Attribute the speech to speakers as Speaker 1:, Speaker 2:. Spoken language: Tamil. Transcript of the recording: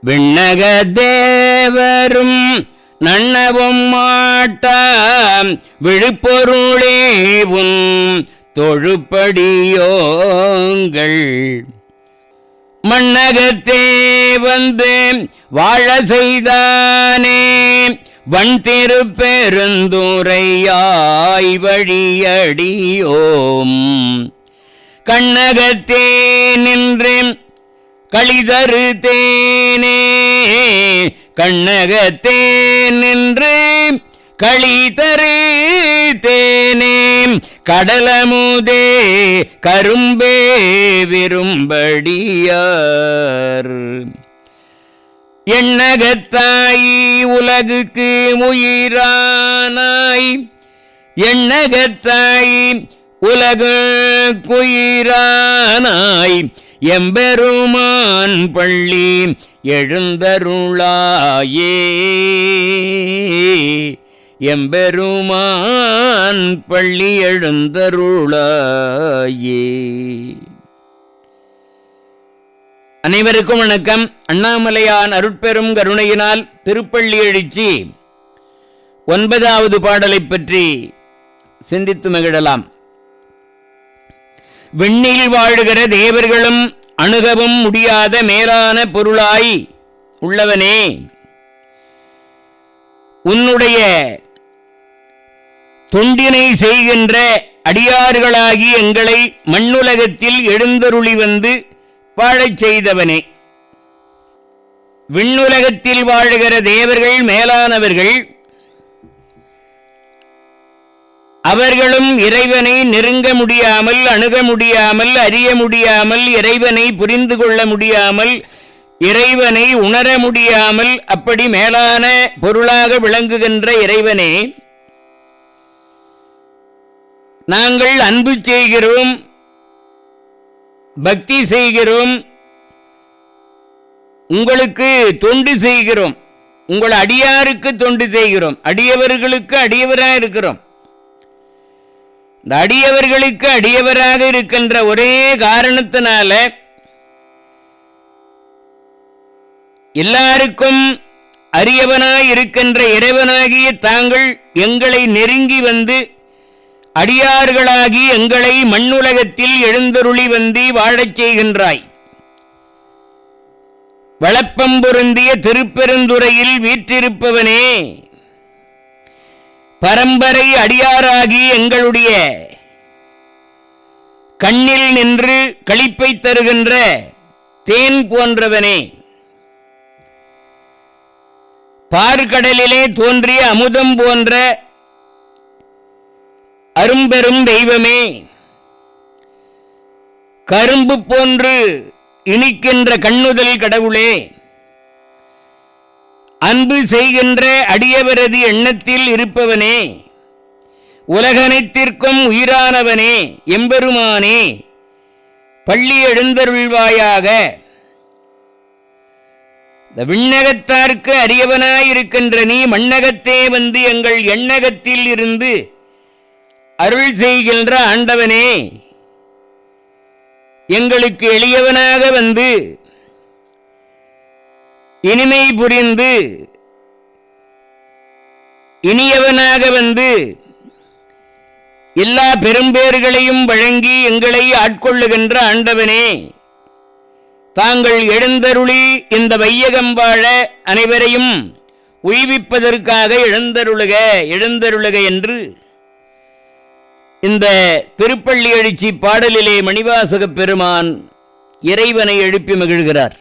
Speaker 1: விண்ணக தேவரும் நன்னவும் மாட்டாம் விழுப்பொருளேவும் தொழுப்படியோங்கள் மண்ணகத்தே வந்து வாழ செய்தானே வன் திருப்பெருந்துரையாய் வழியடியோம் கண்ணகத்தே நின்று களிதரு தேனே கண்ணகத்தே நின்று களிதரு தேனே கடலமுதே கரும்பே விரும்படியார் எண்ணகத்தாய் உலகுக்கு உயிரானாய் எண்ணகத்தாய் உலகுக்குயிரானாய் எம்பெருமான் பள்ளி எழுந்தருளாயே எம்பெருமான் பள்ளி எழுந்தருளாயே. அனைவருக்கும் வணக்கம். அண்ணாமலையான் அருட்பெரும் கருணையினால் திருப்பள்ளி எழுச்சி 9வது பாடலை பற்றி சிந்தித்து மகிழலாம். விண்ணில் வாழுகிற தேவர்களும் அணுகவும் முடியாத மேலான பொருளாய் உள்ளவனே, உன்னுடைய தொண்டினை செய்கின்ற அடியார்களாகி எங்களை மண்ணுலகத்தில் எழுந்தருளி வந்து வாழச் செய்தவனே. விண்ணுலகத்தில் வாழுகிற தேவர்கள் மேலானவர்கள், அவர்களும் இறைவனை நெருங்க முடியாமல், அணுக முடியாமல், அறிய முடியாமல், இறைவனை புரிந்து கொள்ள முடியாமல், இறைவனை உணர முடியாமல், அப்படி மேலான பொருளாக விளங்குகின்ற இறைவனே, நாங்கள் அன்பு செய்கிறோம், பக்தி செய்கிறோம், உங்களுக்கு தொண்டு செய்கிறோம், உங்கள் அடியாருக்கு தொண்டு செய்கிறோம், அடியவர்களுக்கு அடியவராக இருக்கிறோம். இந்த அடியவர்களுக்கு அடியவராக இருக்கின்ற ஒரே காரணத்தினால எல்லாருக்கும் அரியவனாய் இருக்கின்ற இறைவனாகிய தாங்கள் எங்களை நெருங்கி வந்து அடியார்களாகி எங்களை மண்ணுலகத்தில் எழுந்தருளி வந்து வாழச் செய்கின்றாய். வளப்பம் பொருந்திய திருப்பெருந்துறையில் வீற்றிருப்பவனே, பரம்பரை அடியாராகி எங்களுடைய கண்ணில் நின்று களிப்பை தருகின்ற தேன் போன்றவனே, பார்க்கடலிலே தோன்றிய அமுதம் போன்ற அரும்பெரும் தெய்வமே, கரும்பு போன்று இனிக்கின்ற கண்ணுதல் கடவுளே, அன்பு செய்கின்ற அடியவரது எண்ணத்தில் இருப்பவனே, உலகனைத்திற்கும் உயிரானவனே, எம்பெருமானே, பள்ளி எழுந்தருள்வாயாக. இந்த விண்ணகத்தார்க்கு அரியவனாயிருக்கின்ற நீ மண்ணகத்தே வந்து எங்கள் எண்ணகத்தில் இருந்து அருள் செய்கின்ற ஆண்டவனே, எங்களுக்கு எளியவனாக வந்து இனிமை புரிந்து இனியவனாக வந்து எல்லா பெரும்பேர்களையும் வழங்கி எங்களை ஆட்கொள்ளுகின்ற ஆண்டவனே, தாங்கள் எழுந்தருளி இந்த வையகம் வாழ அனைவரையும் உய்விப்பதற்காக எழுந்தருளுக எழுந்தருளுக என்று இந்த திருப்பள்ளி எழுச்சி பாடலிலே மணிவாசகப் பெருமான் இறைவனை எழுப்பி மகிழ்கிறார்.